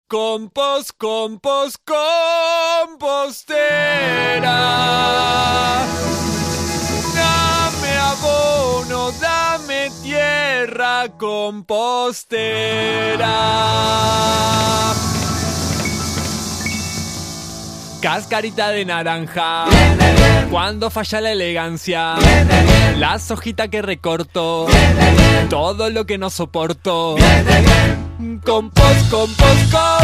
Compostera. Dame abono, dame tierra, compostera. Cascarita de naranja, viene bien. Cuando falla la elegancia, viene bien. Las hojitas que recorto, viene bien. Todo lo que no soporto, viene bien. Compostera.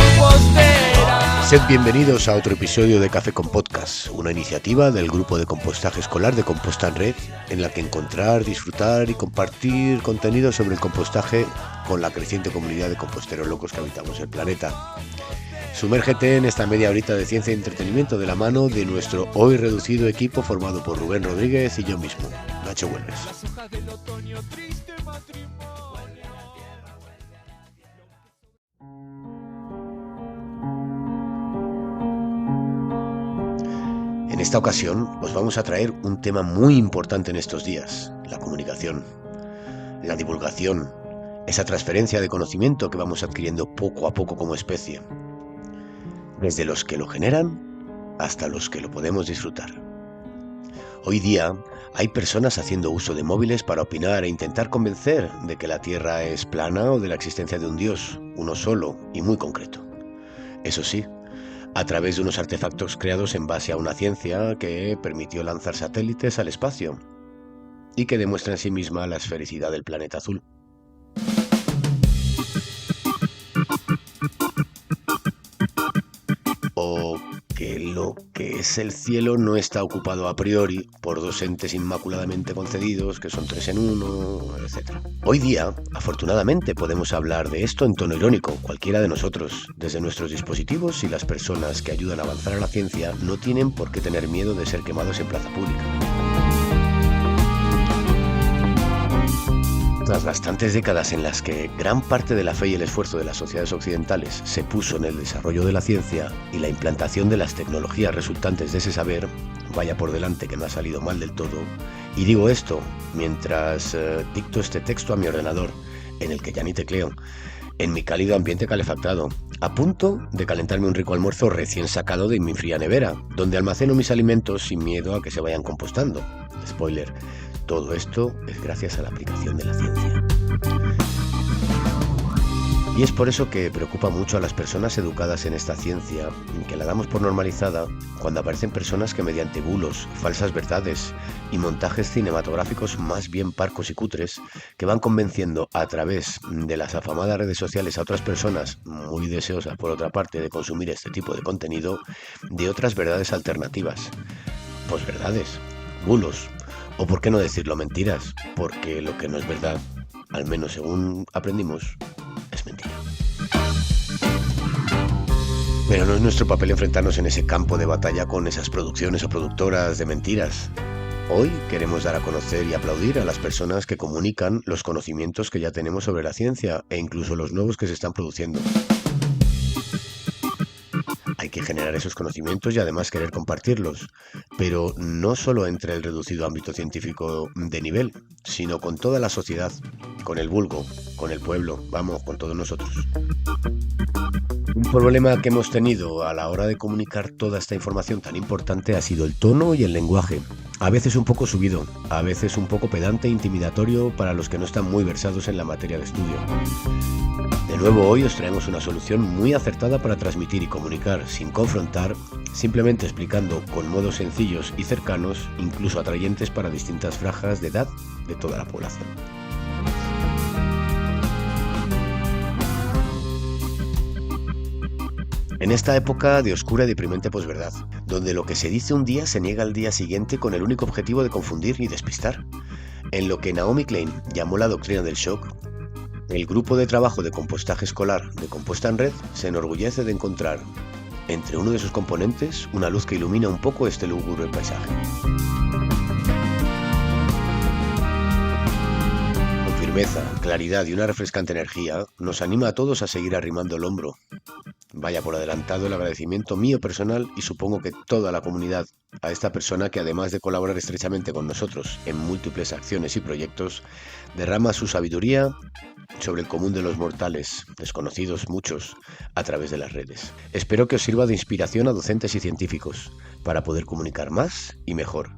Sed bienvenidos a otro episodio de Café con Podcast, una iniciativa del grupo de compostaje escolar de Composta en Red, en la que encontrar, disfrutar y compartir contenido sobre el compostaje con la creciente comunidad de composteros locos que habitamos el planeta. Sumérgete en esta media horita de ciencia y entretenimiento de la mano de nuestro hoy reducido equipo formado por Rubén Rodríguez y yo mismo, Nacho Huelves. En esta ocasión os vamos a traer un tema muy importante en estos días, la comunicación, la divulgación, esa transferencia de conocimiento que vamos adquiriendo poco a poco como especie. Desde los que lo generan hasta los que lo podemos disfrutar. Hoy día hay personas haciendo uso de móviles para opinar e intentar convencer de que la Tierra es plana o de la existencia de un Dios, uno solo y muy concreto. Eso sí, a través de unos artefactos creados en base a una ciencia que permitió lanzar satélites al espacio y que demuestra en sí misma la esfericidad del planeta azul. O que lo que es el cielo no está ocupado a priori por dos entes inmaculadamente concedidos, que son tres en uno, etc. Hoy día, afortunadamente, podemos hablar de esto en tono irónico, cualquiera de nosotros, desde nuestros dispositivos, y las personas que ayudan a avanzar a la ciencia no tienen por qué tener miedo de ser quemados en plaza pública. Tras bastantes décadas en las que gran parte de la fe y el esfuerzo de las sociedades occidentales se puso en el desarrollo de la ciencia y la implantación de las tecnologías resultantes de ese saber, vaya por delante que no ha salido mal del todo, y digo esto mientras dicto este texto a mi ordenador, en el que ya ni tecleo, en mi cálido ambiente calefactado, a punto de calentarme un rico almuerzo recién sacado de mi fría nevera, donde almaceno mis alimentos sin miedo a que se vayan compostando. Spoiler. Todo esto es gracias a la aplicación de la ciencia. Y es por eso que preocupa mucho a las personas educadas en esta ciencia, que la damos por normalizada cuando aparecen personas que mediante bulos, falsas verdades y montajes cinematográficos más bien parcos y cutres, que van convenciendo a través de las afamadas redes sociales a otras personas, muy deseosas por otra parte de consumir este tipo de contenido, de otras verdades alternativas. Posverdades, bulos, o por qué no decirlo mentiras, porque lo que no es verdad, al menos según aprendimos, es mentira. Pero no es nuestro papel enfrentarnos en ese campo de batalla con esas producciones o productoras de mentiras. Hoy queremos dar a conocer y aplaudir a las personas que comunican los conocimientos que ya tenemos sobre la ciencia e incluso los nuevos que se están produciendo. Hay que generar esos conocimientos y además querer compartirlos, pero no solo entre el reducido ámbito científico de nivel, sino con toda la sociedad, con el vulgo, con el pueblo, vamos, con todos nosotros. Un problema que hemos tenido a la hora de comunicar toda esta información tan importante ha sido el tono y el lenguaje, a veces un poco subido, a veces un poco pedante e intimidatorio para los que no están muy versados en la materia de estudio. De nuevo hoy os traemos una solución muy acertada para transmitir y comunicar sin confrontar, simplemente explicando con modos sencillos y cercanos, incluso atrayentes para distintas franjas de edad de toda la población. En esta época de oscura y deprimente posverdad, donde lo que se dice un día se niega al día siguiente con el único objetivo de confundir y despistar, en lo que Naomi Klein llamó la doctrina del shock, el grupo de trabajo de compostaje escolar de Composta en Red se enorgullece de encontrar, entre uno de sus componentes, una luz que ilumina un poco este lúgubre paisaje. Con firmeza, claridad y una refrescante energía, nos anima a todos a seguir arrimando el hombro. Vaya por adelantado el agradecimiento mío personal y supongo que toda la comunidad a esta persona que, además de colaborar estrechamente con nosotros en múltiples acciones y proyectos, derrama su sabiduría sobre el común de los mortales, desconocidos muchos, a través de las redes. Espero que os sirva de inspiración a docentes y científicos para poder comunicar más y mejor.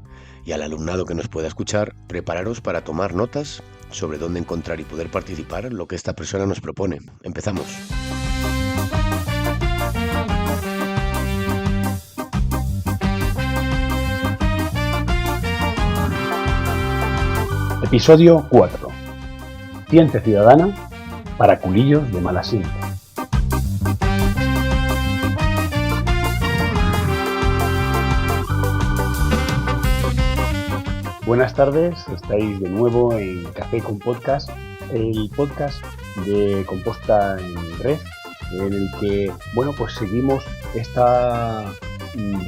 Y al alumnado que nos pueda escuchar, prepararos para tomar notas sobre dónde encontrar y poder participar en lo que esta persona nos propone. Empezamos. Episodio 4. Ciencia ciudadana para culillos de mala sínte. Buenas tardes, estáis de nuevo en Café con Podcast, el podcast de Composta en Red, en el que, seguimos esta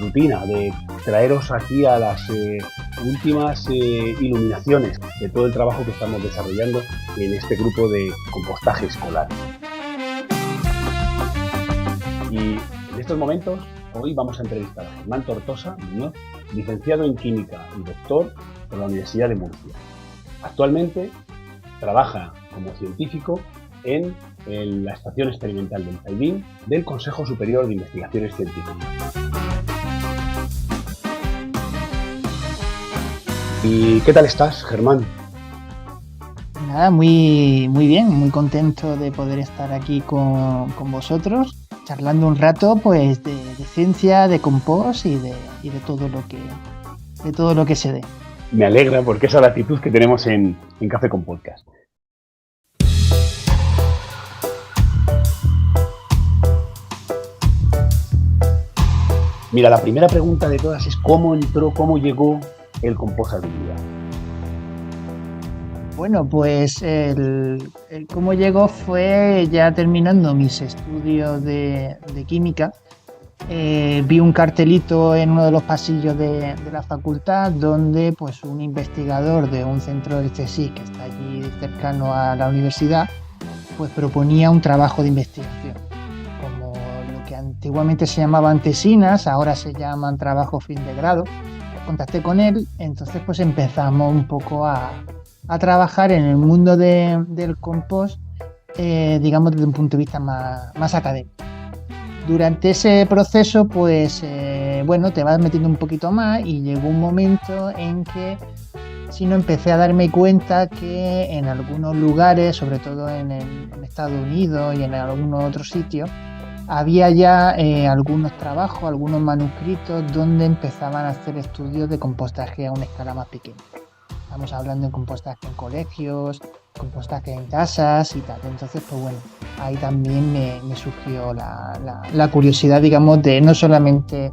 rutina de traeros aquí a las últimas iluminaciones de todo el trabajo que estamos desarrollando en este grupo de compostaje escolar. Y en estos momentos, hoy vamos a entrevistar a Germán Tortosa Muñoz, licenciado en Química y doctor por la Universidad de Murcia. Actualmente trabaja como científico en la Estación Experimental del Zaidín del Consejo Superior de Investigaciones Científicas. ¿Y qué tal estás, Germán? Nada, muy bien, muy contento de poder estar aquí con vosotros, charlando un rato pues de ciencia, de compost y de todo lo que se dé. Me alegra porque esa es la actitud que tenemos en Café con Podcast. Mira, la primera pregunta de todas es cómo llegó el compost a tu vida. Bueno, pues el cómo llegó fue ya terminando mis estudios de química. Vi un cartelito en uno de los pasillos de la facultad donde pues un investigador de un centro del CSIC que está allí cercano a la universidad pues proponía un trabajo de investigación. Como lo que antiguamente se llamaban tesinas, ahora se llaman trabajo fin de grado. Contacté con él, entonces pues empezamos un poco a trabajar en el mundo del compost, digamos desde un punto de vista más académico. Durante ese proceso pues te vas metiendo un poquito más y llegó un momento en que empecé a darme cuenta que en algunos lugares, sobre todo en Estados Unidos y en algunos otros sitios, había ya algunos trabajos, algunos manuscritos donde empezaban a hacer estudios de compostaje a una escala más pequeña. Estamos hablando de compostaje en colegios, compostaje en casas y tal. Entonces, ahí también me surgió la curiosidad, digamos, de no solamente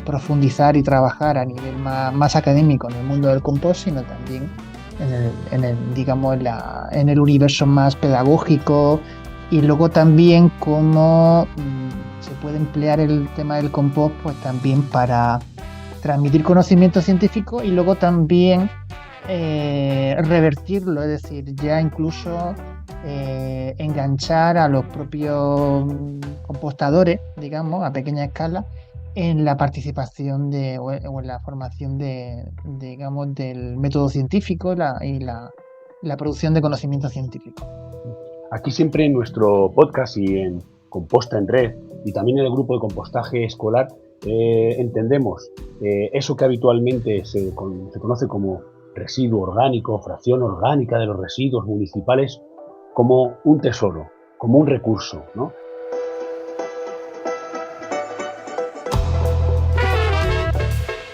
profundizar y trabajar a nivel más académico en el mundo del compost, sino también en el universo más pedagógico. Y luego también cómo se puede emplear el tema del compost pues también para transmitir conocimiento científico y luego también revertirlo, es decir, ya incluso enganchar a los propios compostadores, digamos, a pequeña escala, en la participación o en la formación del método científico y la producción de conocimiento científico. Aquí siempre en nuestro podcast y en Composta en Red y también en el grupo de compostaje escolar entendemos eso que habitualmente se conoce como residuo orgánico, fracción orgánica de los residuos municipales, como un tesoro, como un recurso, ¿no?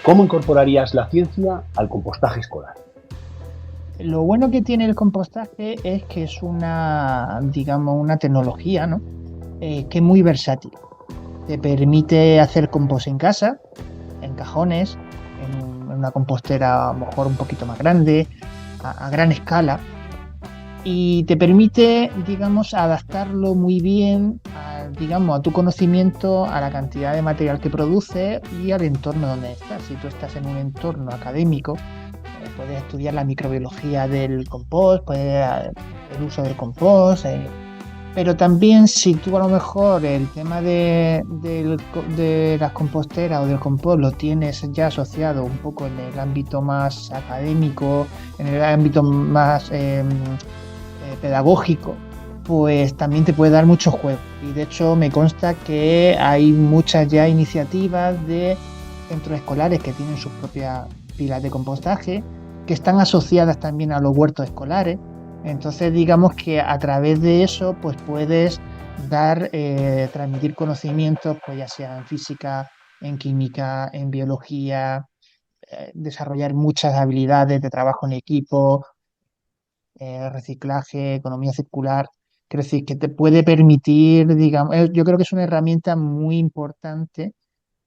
¿Cómo incorporarías la ciencia al compostaje escolar? Lo bueno que tiene el compostaje es que es una tecnología, ¿no? Que es muy versátil. Te permite hacer compost en casa, en cajones, en una compostera a lo mejor un poquito más grande, a gran escala. Y te permite, adaptarlo muy bien a tu conocimiento, a la cantidad de material que produce y al entorno donde estás. Si tú estás en un entorno académico, puedes estudiar la microbiología del compost, el uso del compost, pero también si tú a lo mejor el tema de las composteras o del compost lo tienes ya asociado un poco en el ámbito más académico, en el ámbito más pedagógico, pues también te puede dar mucho juego. Y de hecho me consta que hay muchas ya iniciativas de centros escolares que tienen sus propias pilas de compostaje, que están asociadas también a los huertos escolares. Entonces digamos que a través de eso pues puedes transmitir conocimientos, pues ya sea en física, en química, en biología, desarrollar muchas habilidades de trabajo en equipo, reciclaje, economía circular. Quiero decir, que te puede permitir, digamos, yo creo que es una herramienta muy importante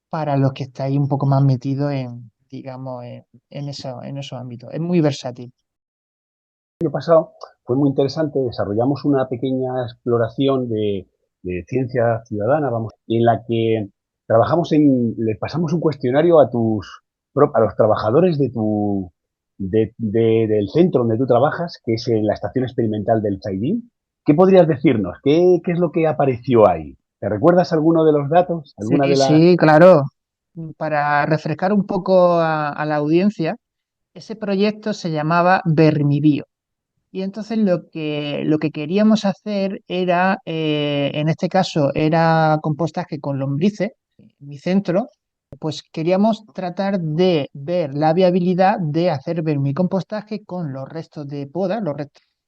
para los que estáis un poco más metidos digamos, en esos ámbitos. Es muy versátil. El año pasado fue muy interesante, desarrollamos una pequeña exploración de ciencia ciudadana, vamos, en la que le pasamos un cuestionario a los trabajadores del centro donde tú trabajas, que es en la estación experimental del Zaidín. ¿Qué podrías decirnos? ¿Qué es lo que apareció ahí? ¿Te recuerdas alguno de los datos? ¿Alguna de las...? Sí, claro. Para refrescar un poco a la audiencia, ese proyecto se llamaba Vermibio. Y entonces lo que queríamos hacer era, en este caso, era compostaje con lombrices. En mi centro, pues queríamos tratar de ver la viabilidad de hacer vermicompostaje con los restos de poda,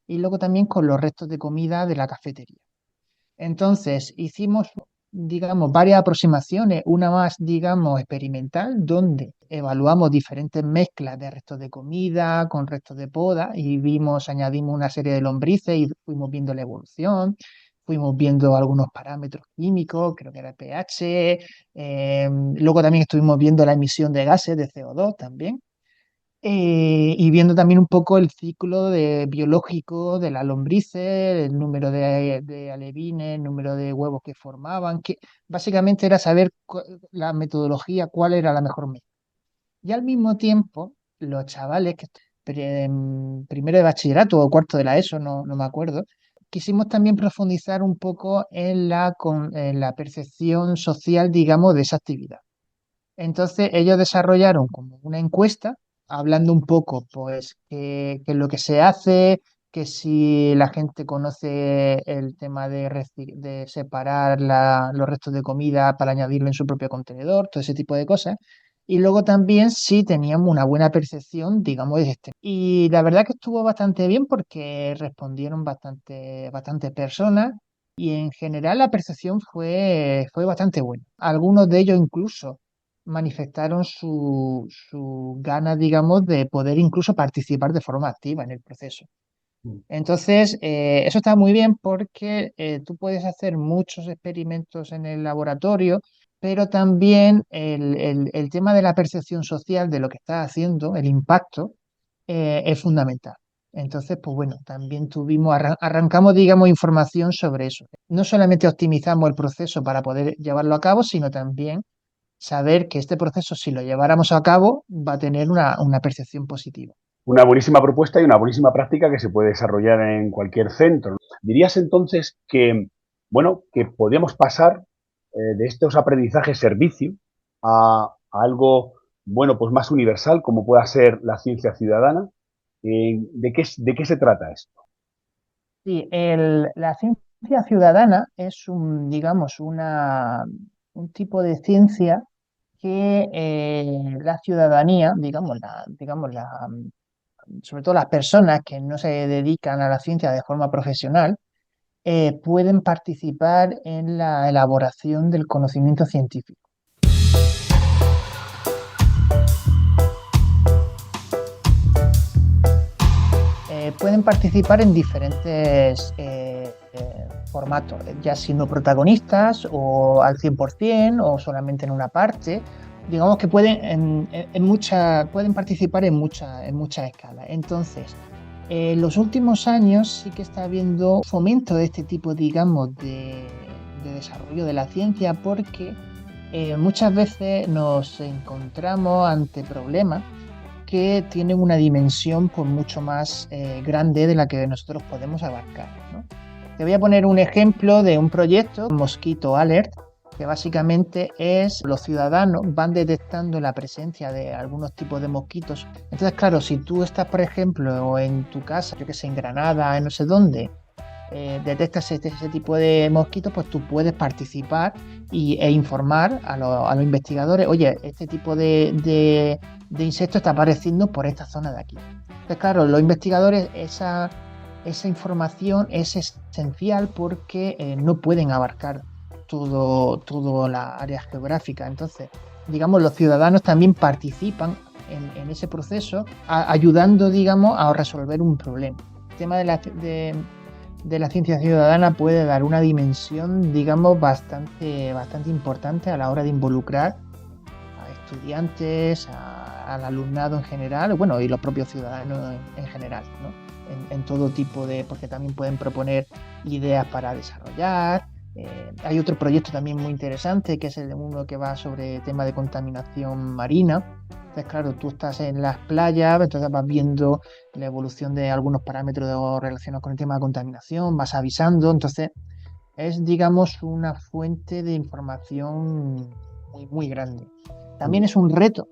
y luego también con los restos de comida de la cafetería. Entonces hicimos, digamos, varias aproximaciones, una más, digamos, experimental, donde evaluamos diferentes mezclas de restos de comida con restos de poda y añadimos una serie de lombrices y fuimos viendo la evolución, fuimos viendo algunos parámetros químicos, creo que era el pH, luego también estuvimos viendo la emisión de gases de CO2 también. Y viendo también un poco el ciclo biológico de las lombrices, el número de alevines, el número de huevos que formaban, que básicamente era saber la metodología, cuál era la mejor mezcla. Y al mismo tiempo, los chavales que primero de bachillerato o cuarto de la ESO, no me acuerdo, quisimos también profundizar un poco en la percepción social, digamos, de esa actividad. Entonces ellos desarrollaron como una encuesta hablando un poco, pues, qué es lo que se hace, que si la gente conoce el tema de separar los restos de comida para añadirlo en su propio contenedor, todo ese tipo de cosas. Y luego también si teníamos una buena percepción, digamos, de este. Y la verdad que estuvo bastante bien porque respondieron bastante personas y en general la percepción fue bastante buena. Algunos de ellos incluso manifestaron su ganas, digamos, de poder incluso participar de forma activa en el proceso. Entonces, eso está muy bien porque tú puedes hacer muchos experimentos en el laboratorio, pero también el tema de la percepción social de lo que estás haciendo, el impacto, es fundamental. Entonces, pues bueno, también arrancamos, digamos, información sobre eso. No solamente optimizamos el proceso para poder llevarlo a cabo, sino también saber que este proceso, si lo lleváramos a cabo, va a tener una percepción positiva. Una buenísima propuesta y una buenísima práctica que se puede desarrollar en cualquier centro. ¿Dirías entonces que, bueno, que podríamos pasar de estos aprendizajes servicio a algo, bueno, pues más universal, como pueda ser la ciencia ciudadana? ¿De qué se trata esto? Sí, la ciencia ciudadana es digamos, un tipo de ciencia que la ciudadanía, sobre todo las personas que no se dedican a la ciencia de forma profesional, pueden participar en la elaboración del conocimiento científico. Pueden participar en diferentes formatos, ya siendo protagonistas o al 100% o solamente en una parte. Digamos que pueden participar en muchas escalas. Entonces, en los últimos años sí que está habiendo fomento de este tipo, digamos, de desarrollo de la ciencia porque muchas veces nos encontramos ante problemas que tienen una dimensión pues, mucho más grande de la que nosotros podemos abarcar, ¿no? Te voy a poner un ejemplo de un proyecto, Mosquito Alert, que básicamente es los ciudadanos van detectando la presencia de algunos tipos de mosquitos. Entonces, claro, si tú estás, por ejemplo, en tu casa, yo que sé, en Granada, en no sé dónde, detectas ese tipo de mosquitos, pues tú puedes participar e informar a los investigadores, oye, este tipo de insecto está apareciendo por esta zona de aquí. Entonces, claro, los investigadores, esa información es esencial porque no pueden abarcar toda la área geográfica. Entonces, digamos, los ciudadanos también participan en ese proceso, ayudando, digamos, a resolver un problema. El tema de la ciencia ciudadana puede dar una dimensión, digamos, bastante importante a la hora de involucrar a estudiantes, al alumnado en general, bueno, y los propios ciudadanos en general, ¿no? En todo tipo porque también pueden proponer ideas para desarrollar. Hay otro proyecto también muy interesante, que es el de uno que va sobre tema de contaminación marina. Entonces, claro, tú estás en las playas, entonces vas viendo la evolución de algunos parámetros relacionados con el tema de contaminación, vas avisando, entonces es, digamos, una fuente de información muy, muy grande. También es un reto.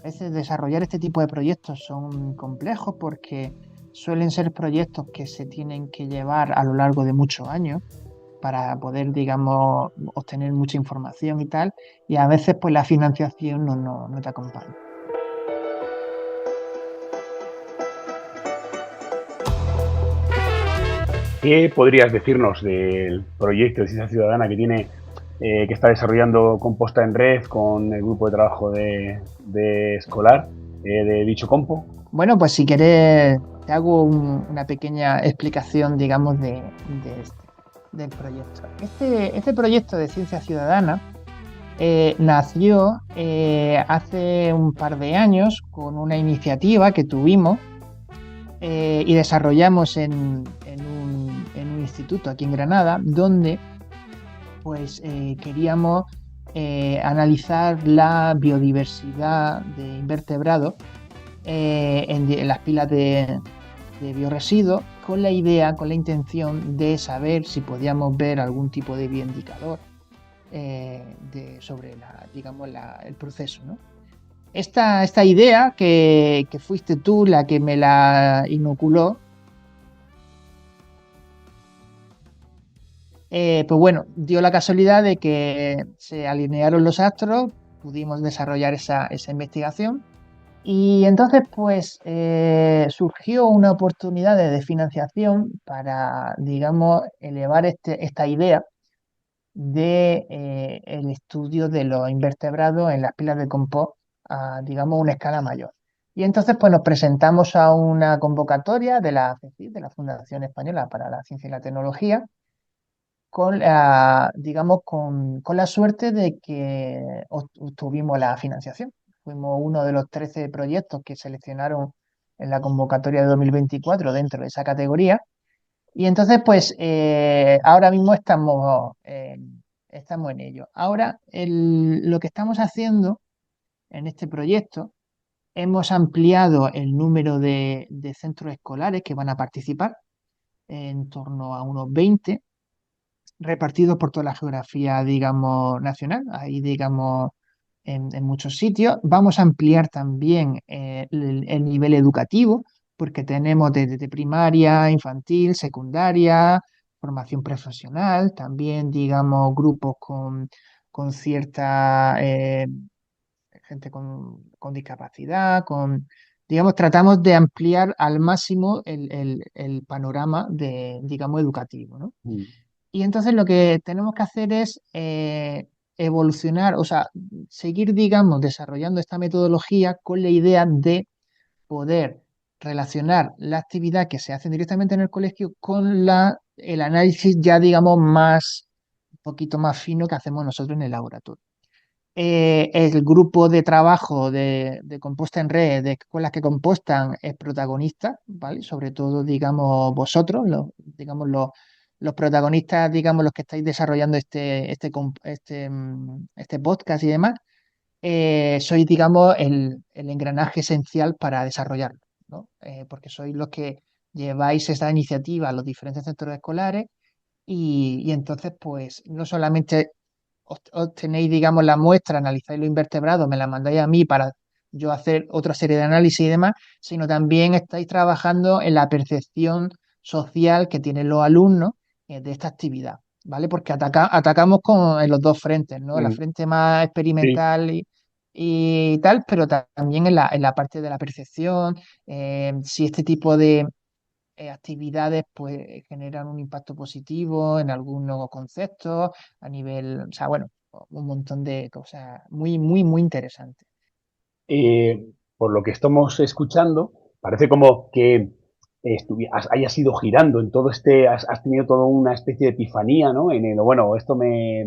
A veces desarrollar este tipo de proyectos son complejos porque suelen ser proyectos que se tienen que llevar a lo largo de muchos años para poder, digamos, obtener mucha información y tal, y a veces pues la financiación no te acompaña. ¿Qué podrías decirnos del proyecto de ciencia ciudadana que está desarrollando Composta en Red con el grupo de trabajo de escolar de dicho compo? Bueno, pues si quieres te hago una pequeña explicación, digamos, del proyecto. Este proyecto de ciencia ciudadana nació hace un par de años con una iniciativa que tuvimos y desarrollamos en un instituto aquí en Granada, donde pues queríamos analizar la biodiversidad de invertebrados en las pilas de bioresiduos, con la idea, con la intención de saber si podíamos ver algún tipo de bioindicador sobre digamos, el proceso, ¿no? Esta idea que fuiste tú la que me la inoculó, pues bueno, dio la casualidad de que se alinearon los astros, pudimos desarrollar esa investigación y entonces pues surgió una oportunidad de financiación para, digamos, elevar esta idea de el estudio de los invertebrados en las pilas de compost a, digamos, una escala mayor. Y entonces pues nos presentamos a una convocatoria de la FECIT, de la Fundación Española para la Ciencia y la Tecnología, digamos, con la suerte de que obtuvimos la financiación. Fuimos uno de los 13 proyectos que seleccionaron en la convocatoria de 2024 dentro de esa categoría. Y entonces, pues, ahora mismo estamos en ello. Ahora, lo que estamos haciendo en este proyecto, hemos ampliado el número de centros escolares que van a participar, en torno a unos 20 repartidos por toda la geografía, digamos, nacional, ahí, digamos, en muchos sitios. Vamos a ampliar también el nivel educativo, porque tenemos desde primaria, infantil, secundaria, formación profesional, también, digamos, grupos con cierta gente con discapacidad, digamos, tratamos de ampliar al máximo el panorama digamos, educativo, ¿no? Mm. Y entonces lo que tenemos que hacer es evolucionar, o sea, seguir, digamos, desarrollando esta metodología con la idea de poder relacionar la actividad que se hace directamente en el colegio con el análisis ya, digamos, un poquito más fino que hacemos nosotros en el laboratorio. El grupo de trabajo de composta en red, de escuelas que compostan, es protagonista, ¿vale? Sobre todo, digamos, vosotros, digamos, los protagonistas, digamos, los que estáis desarrollando este podcast y demás, sois, digamos, el engranaje esencial para desarrollarlo, ¿no? Porque sois los que lleváis esta iniciativa a los diferentes centros escolares y entonces, pues, no solamente obtenéis, digamos, la muestra, analizáis los invertebrados, me la mandáis a mí para yo hacer otra serie de análisis y demás, sino también estáis trabajando en la percepción social que tienen los alumnos de esta actividad, ¿vale? Porque atacamos en los dos frentes, ¿no? La frente más Sí. experimental y tal, pero también en la parte de la percepción, si este tipo de actividades pues generan un impacto positivo en algunos conceptos, a nivel, o sea, bueno, un montón de cosas muy, muy, muy interesantes. Por lo que estamos escuchando, parece como que hayas ido girando en todo has tenido toda una especie de epifanía, ¿no? Bueno, esto me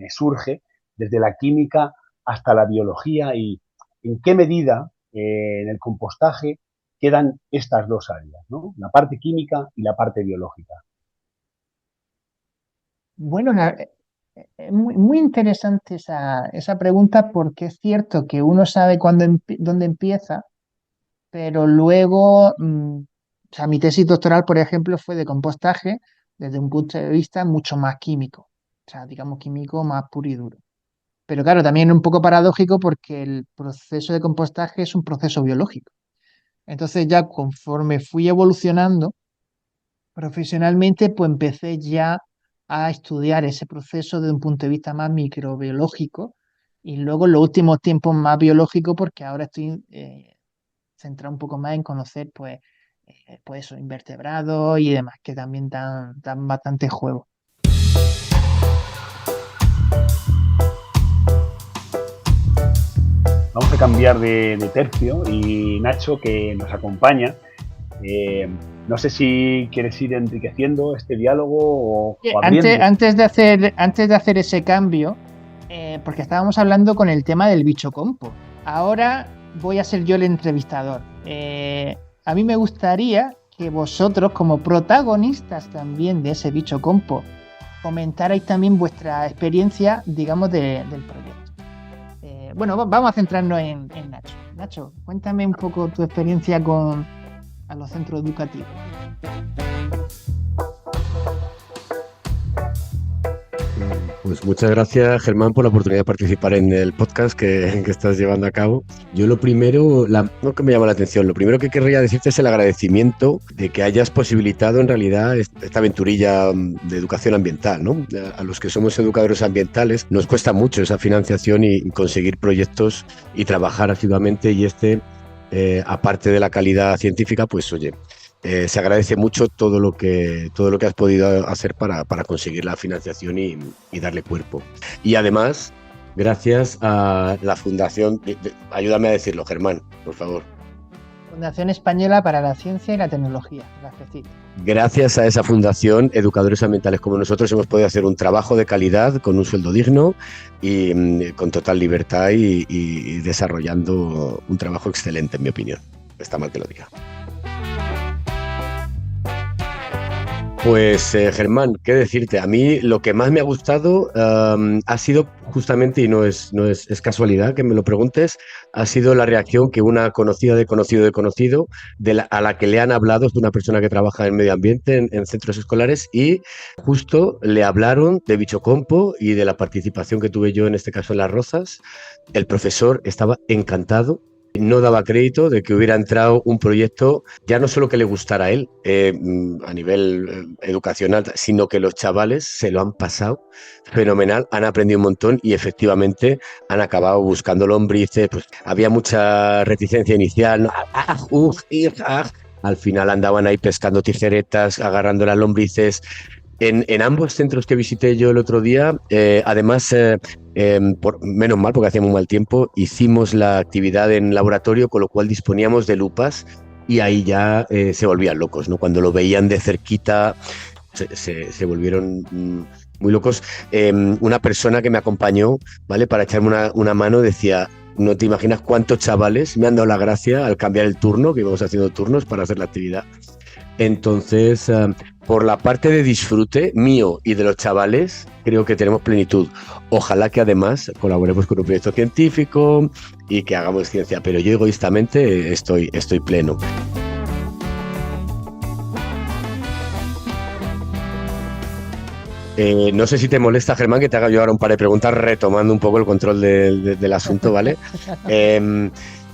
surge desde la química hasta la biología y en qué medida en el compostaje quedan estas dos áreas, ¿no? La parte química y la parte biológica. Bueno, es muy, muy interesante esa pregunta porque es cierto que uno sabe dónde empieza, pero luego, o sea, mi tesis doctoral, por ejemplo, fue de compostaje desde un punto de vista mucho más químico, o sea, digamos químico más puro y duro. Pero claro, también es un poco paradójico porque el proceso de compostaje es un proceso biológico. Entonces ya conforme fui evolucionando profesionalmente, pues empecé ya a estudiar ese proceso desde un punto de vista más microbiológico y luego en los últimos tiempos más biológico porque ahora estoy centrado un poco más en conocer pues eso, invertebrados y demás que también dan bastante juego. Vamos a cambiar de tercio y Nacho, que nos acompaña, no sé si quieres ir enriqueciendo este diálogo o abriendo. Antes de hacer ese cambio, porque estábamos hablando con el tema del bicho compo. Ahora voy a ser yo el entrevistador. A mí me gustaría que vosotros, como protagonistas también de ese bicho compo, comentarais también vuestra experiencia, digamos, del proyecto. Bueno, vamos a centrarnos en Nacho. Nacho, cuéntame un poco tu experiencia a los centros educativos. Pues muchas gracias, Germán, por la oportunidad de participar en el podcast que estás llevando a cabo. Yo lo primero, no que me llama la atención, lo primero que querría decirte es el agradecimiento de que hayas posibilitado en realidad esta aventurilla de educación ambiental, ¿no? A los que somos educadores ambientales nos cuesta mucho esa financiación y conseguir proyectos y trabajar asiduamente y aparte de la calidad científica, pues oye, se agradece mucho todo lo que has podido hacer para conseguir la financiación y darle cuerpo. Y además, gracias a la Fundación, ayúdame a decirlo, Germán, por favor. Fundación Española para la Ciencia y la Tecnología, la FECIT. Gracias a esa fundación, educadores ambientales como nosotros hemos podido hacer un trabajo de calidad con un sueldo digno y con total libertad y desarrollando un trabajo excelente, en mi opinión. Está mal que lo diga. Pues Germán, ¿qué decirte? A mí lo que más me ha gustado ha sido justamente, y no es casualidad que me lo preguntes, ha sido la reacción que una conocida de conocido a la que le han hablado, es de una persona que trabaja en medio ambiente en centros escolares y justo le hablaron de Bicho Compo y de la participación que tuve yo en este caso en Las Rozas. El profesor estaba encantado. No daba crédito de que hubiera entrado un proyecto ya no solo que le gustara a él a nivel educacional, sino que los chavales se lo han pasado fenomenal, han aprendido un montón y efectivamente han acabado buscando lombrices. Pues había mucha reticencia inicial, ¿no? Al final andaban ahí pescando tijeretas, agarrando las lombrices. En ambos centros que visité yo el otro día, además, menos mal, porque hacía muy mal tiempo, hicimos la actividad en laboratorio, con lo cual disponíamos de lupas y ahí ya se volvían locos, ¿no? Cuando lo veían de cerquita, se volvieron muy locos. Una persona que me acompañó, ¿vale? Para echarme una mano decía: no te imaginas cuántos chavales me han dado la gracia al cambiar el turno, que íbamos haciendo turnos para hacer la actividad. Entonces, por la parte de disfrute mío y de los chavales, creo que tenemos plenitud. Ojalá que además colaboremos con un proyecto científico y que hagamos ciencia, pero yo egoístamente estoy pleno. No sé si te molesta, Germán, que te haga yo ahora un par de preguntas retomando un poco el control del asunto, ¿vale?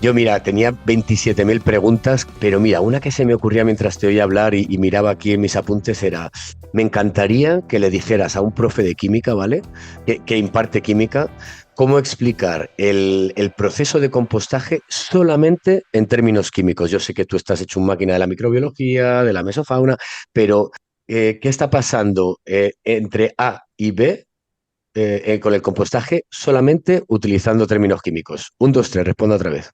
Yo, mira, tenía 27.000 preguntas, pero mira, una que se me ocurría mientras te oía hablar y miraba aquí en mis apuntes era, me encantaría que le dijeras a un profe de química, ¿vale? Que imparte química, cómo explicar el proceso de compostaje solamente en términos químicos. Yo sé que tú estás hecho un máquina de la microbiología, de la mesofauna, pero ¿qué está pasando entre A y B con el compostaje solamente utilizando términos químicos? Un, dos, tres, responda otra vez.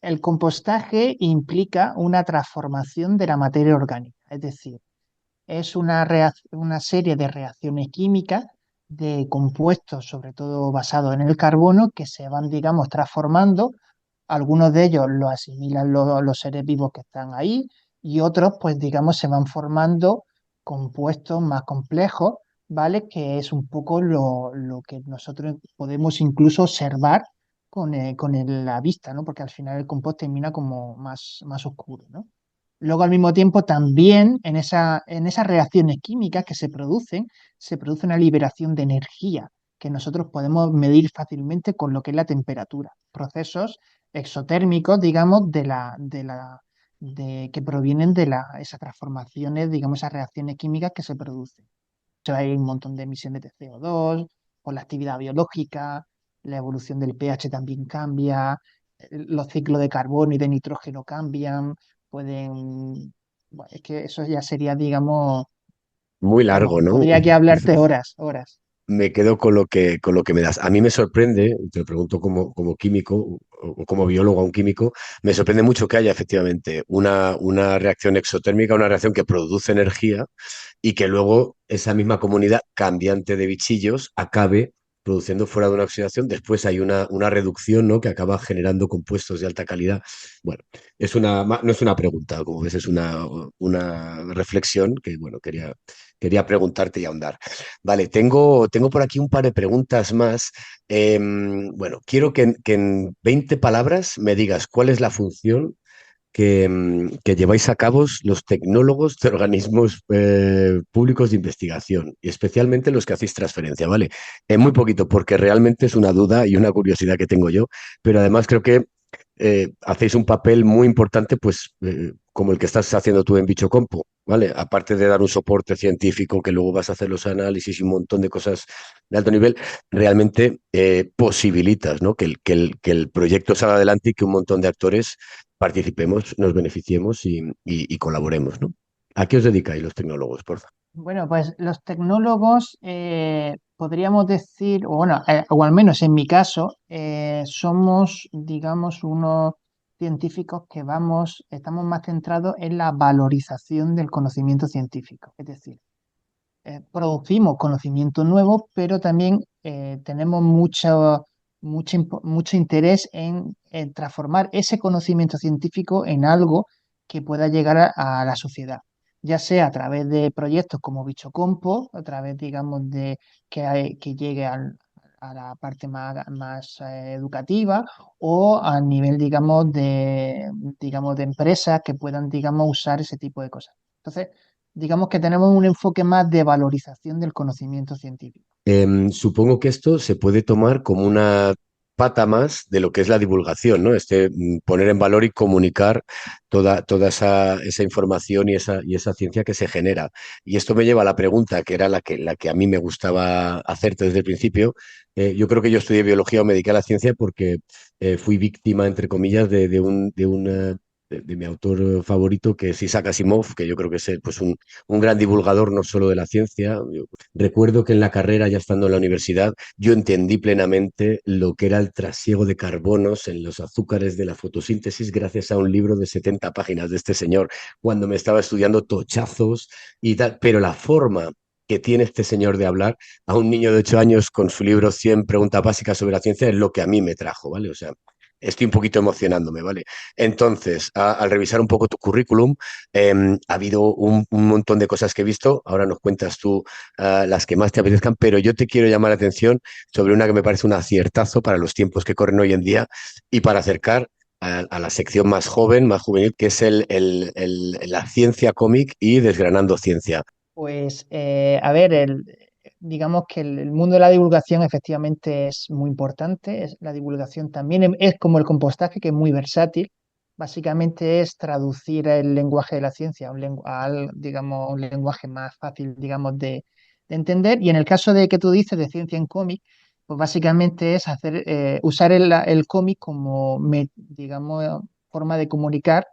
El compostaje implica una transformación de la materia orgánica, es decir, es una serie de reacciones químicas de compuestos, sobre todo basados en el carbono, que se van, digamos, transformando. Algunos de ellos los asimilan los seres vivos que están ahí y otros, pues, digamos, se van formando compuestos más complejos, ¿vale? Que es un poco lo que nosotros podemos incluso observar la vista, ¿no? Porque al final el compost termina como más oscuro, ¿no? Luego, al mismo tiempo, también en esas reacciones químicas que se produce una liberación de energía que nosotros podemos medir fácilmente con lo que es la temperatura. Procesos exotérmicos, digamos, que provienen de esas transformaciones, digamos, esas reacciones químicas que se producen. O sea, hay un montón de emisiones de CO2, por la actividad biológica, la evolución del pH también cambia, los ciclos de carbono y de nitrógeno cambian, pueden... Bueno, es que eso ya sería, digamos, Muy largo, vamos, ¿no? podría aquí hablarte horas, horas. Me quedo con lo que me das. A mí me sorprende, te lo pregunto como químico o como biólogo a un químico, me sorprende mucho que haya efectivamente una reacción exotérmica, una reacción que produce energía y que luego esa misma comunidad cambiante de bichillos acabe produciendo fuera de una oxidación. Después hay una reducción, ¿no? Que acaba generando compuestos de alta calidad. Bueno, no es una pregunta, como ves, es una reflexión que, bueno, quería preguntarte y ahondar. Vale, tengo por aquí un par de preguntas más. Bueno, quiero que en 20 palabras me digas cuál es la función que lleváis a cabo los tecnólogos de organismos públicos de investigación, y especialmente los que hacéis transferencia, ¿vale? En muy poquito, porque realmente es una duda y una curiosidad que tengo yo, pero además creo que hacéis un papel muy importante, pues como el que estás haciendo tú en Bicho Compo, ¿vale? Aparte de dar un soporte científico, que luego vas a hacer los análisis y un montón de cosas de alto nivel, realmente posibilitas, ¿no? Que el proyecto salga adelante y que un montón de actores participemos, nos beneficiemos y colaboremos, ¿no? ¿A qué os dedicáis los tecnólogos, por favor? Bueno, pues los tecnólogos, podríamos decir, o al menos en mi caso, somos, digamos, unos científicos que estamos más centrados en la valorización del conocimiento científico. Es decir, producimos conocimiento nuevo, pero también tenemos mucho interés en transformar ese conocimiento científico en algo que pueda llegar a la sociedad, ya sea a través de proyectos como Bichocompo, a través, digamos, de que llegue a la parte más educativa o a nivel, digamos, de empresas que puedan, digamos, usar ese tipo de cosas. Entonces, digamos que tenemos un enfoque más de valorización del conocimiento científico. Supongo que esto se puede tomar como una pata más de lo que es la divulgación, ¿no? Poner en valor y comunicar toda esa información y esa ciencia que se genera. Y esto me lleva a la pregunta, que era la que a mí me gustaba hacerte desde el principio. Yo creo que yo estudié biología o me dediqué a la ciencia porque fui víctima, entre comillas, de mi autor favorito, que es Isaac Asimov, que yo creo que es pues un gran divulgador no solo de la ciencia. Recuerdo que en la carrera, ya estando en la universidad, yo entendí plenamente lo que era el trasiego de carbonos en los azúcares de la fotosíntesis gracias a un libro de 70 páginas de este señor, cuando me estaba estudiando tochazos y tal. Pero la forma que tiene este señor de hablar a un niño de 8 años con su libro 100 preguntas básicas sobre la ciencia es lo que a mí me trajo, ¿vale? O sea, estoy un poquito emocionándome, ¿vale? Entonces, al revisar un poco tu currículum, ha habido un montón de cosas que he visto. Ahora nos cuentas tú las que más te apetezcan, pero yo te quiero llamar la atención sobre una que me parece un aciertazo para los tiempos que corren hoy en día y para acercar a la sección más joven, más juvenil, que es la ciencia cómic y desgranando ciencia. Pues, a ver, digamos que el mundo de la divulgación efectivamente es muy importante. La divulgación también es como el compostaje, que es muy versátil. Básicamente es traducir el lenguaje de la ciencia digamos, un lenguaje más fácil, digamos, de entender. Y en el caso de que tú dices de ciencia en cómic, pues básicamente es usar el cómic como, digamos, forma de comunicar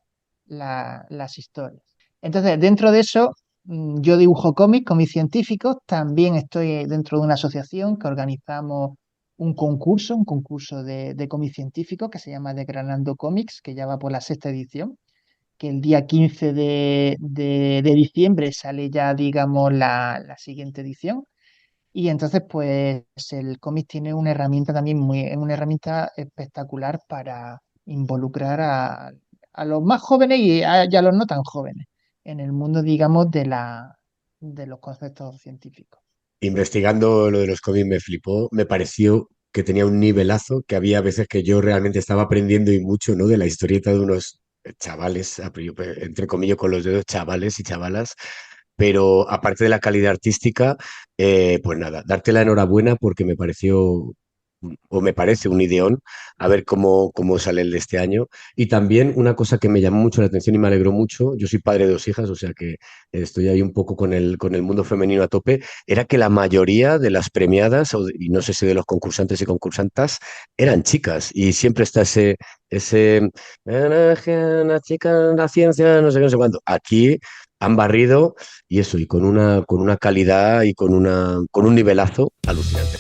las historias. Entonces, dentro de eso, yo dibujo cómics científicos. También estoy dentro de una asociación que organizamos un concurso de cómics científicos que se llama Desgranando Cómics, que ya va por la 6ª edición, que el día 15 de diciembre sale ya, digamos, la siguiente edición. Y entonces, pues, el cómic tiene una herramienta también una herramienta espectacular para involucrar a los más jóvenes y a los no tan jóvenes en el mundo, digamos, de los conceptos científicos. Investigando lo de los cómics me flipó, me pareció que tenía un nivelazo, que había veces que yo realmente estaba aprendiendo y mucho, ¿no? De la historieta de unos chavales, entre comillas con los dedos, chavales y chavalas, pero aparte de la calidad artística, pues nada, darte la enhorabuena porque me pareció, o me parece un ideón, a ver cómo sale el de este año. Y también una cosa que me llamó mucho la atención y me alegró mucho, yo soy padre de 2 hijas, o sea que estoy ahí un poco con el mundo femenino a tope, era que la mayoría de las premiadas, y no sé si de los concursantes y concursantas, eran chicas. Y siempre está una chica en la ciencia, no sé qué, no sé cuánto. Aquí han barrido y eso, y con una calidad y con un nivelazo alucinante.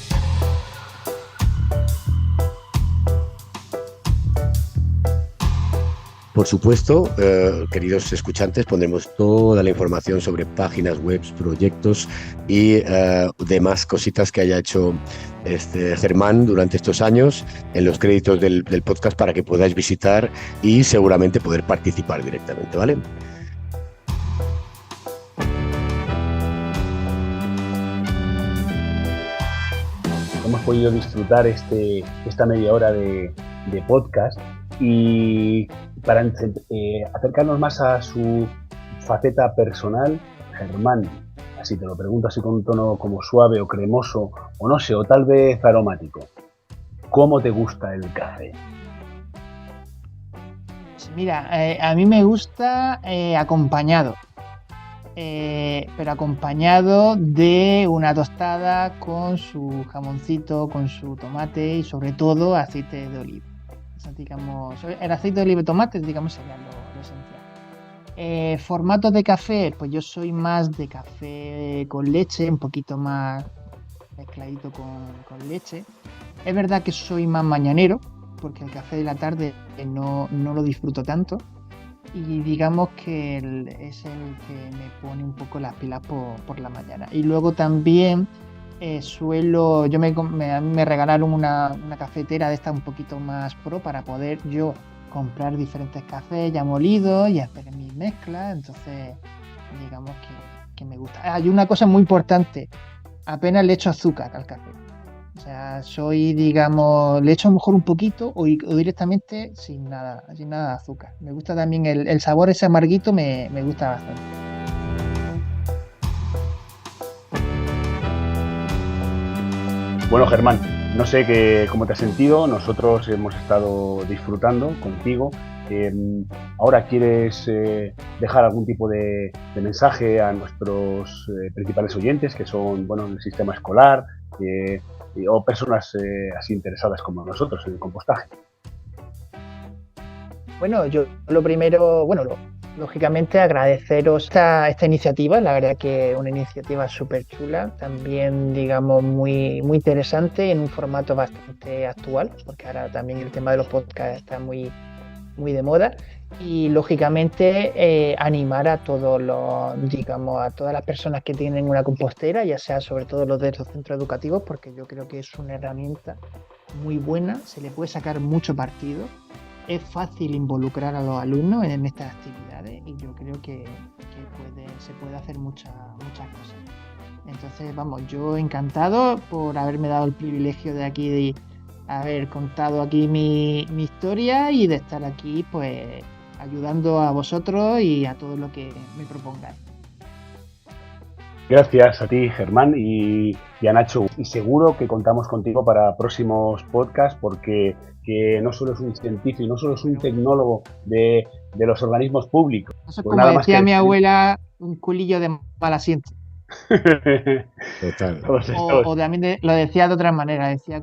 Por supuesto, queridos escuchantes, pondremos toda la información sobre páginas web, proyectos y demás cositas que haya hecho Germán durante estos años en los créditos del podcast para que podáis visitar y seguramente poder participar directamente, ¿vale? Hemos podido disfrutar esta media hora de podcast y para acercarnos más a su faceta personal, Germán, así te lo pregunto así con un tono como suave o cremoso o no sé, o tal vez aromático, ¿cómo te gusta el café? Pues mira, a mí me gusta acompañado. Pero acompañado de una tostada con su jamoncito, con su tomate y sobre todo aceite de oliva. O sea, digamos, el aceite de oliva y tomate, digamos, sería lo esencial. Formatos de café, pues yo soy más de café con leche, un poquito más mezcladito con leche. Es verdad que soy más mañanero, porque el café de la tarde no lo disfruto tanto. Y digamos que es el que me pone un poco las pilas por la mañana. Y luego también me regalaron una cafetera de esta un poquito más pro para poder yo comprar diferentes cafés ya molidos y hacer mis mezclas. Entonces, digamos que me gusta. Hay una cosa muy importante, apenas le echo azúcar al café. O sea, digamos, le echo a lo mejor un poquito o directamente sin nada de azúcar. Me gusta también el sabor ese amarguito, me gusta bastante. Bueno, Germán, no sé cómo te has sentido, nosotros hemos estado disfrutando contigo. Ahora quieres dejar algún tipo de mensaje a nuestros principales oyentes, que son, bueno, el sistema escolar, o personas así interesadas como nosotros en el compostaje. Bueno, yo lo primero, lógicamente agradeceros esta iniciativa, la verdad que una iniciativa súper chula, también digamos muy, muy interesante en un formato bastante actual, porque ahora también el tema de los podcasts está muy, muy de moda. Y lógicamente animar a todas las personas que tienen una compostera, ya sea sobre todo los de los centros educativos, porque yo creo que es una herramienta muy buena, se le puede sacar mucho partido, es fácil involucrar a los alumnos en estas actividades y yo creo que se puede hacer muchas cosas. Entonces, vamos, yo encantado por haberme dado el privilegio de haber contado aquí mi historia y de estar aquí, pues, ayudando a vosotros y a todo lo que me propongáis. Gracias a ti, Germán, y a Nacho. Y seguro que contamos contigo para próximos podcasts, porque que no solo es un científico, no solo es un tecnólogo de los organismos públicos. Eso es Pues como nada más decía que mi decir. abuela, un culillo de mal asiento. Total. Todos estos. O también lo decía de otra manera, decía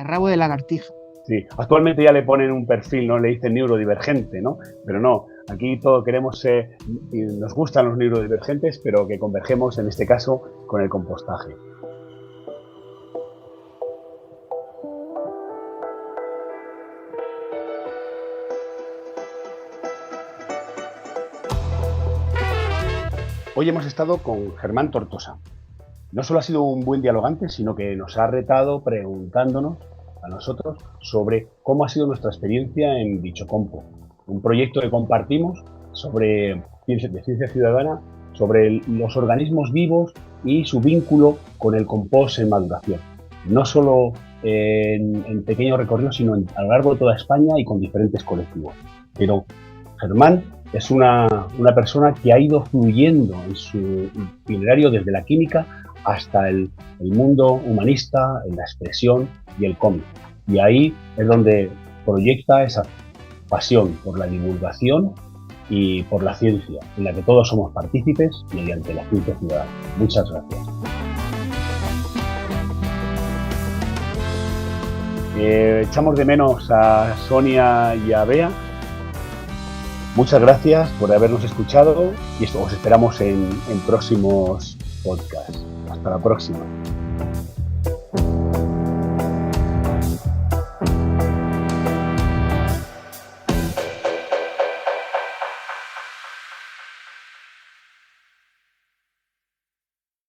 rabo de lagartija. Sí, actualmente ya le ponen un perfil, ¿no? Le dicen neurodivergente, ¿no? Pero no, aquí todos queremos ser, y nos gustan los neurodivergentes, pero que convergemos en este caso con el compostaje. Hoy hemos estado con Germán Tortosa. No solo ha sido un buen dialogante, sino que nos ha retado preguntándonos a nosotros sobre cómo ha sido nuestra experiencia en Bichocompo, un proyecto que compartimos de ciencia ciudadana sobre los organismos vivos y su vínculo con el compost en maduración. No solo en pequeños recorridos, sino a lo largo de toda España y con diferentes colectivos. Pero Germán es una persona que ha ido fluyendo en su itinerario desde la química hasta el mundo humanista, en la expresión y el cómic. Y ahí es donde proyecta esa pasión por la divulgación y por la ciencia, en la que todos somos partícipes mediante la ciencia ciudadana. Muchas gracias. Echamos de menos a Sonia y a Bea. Muchas gracias por habernos escuchado y os esperamos en próximos podcasts. Hasta la próxima.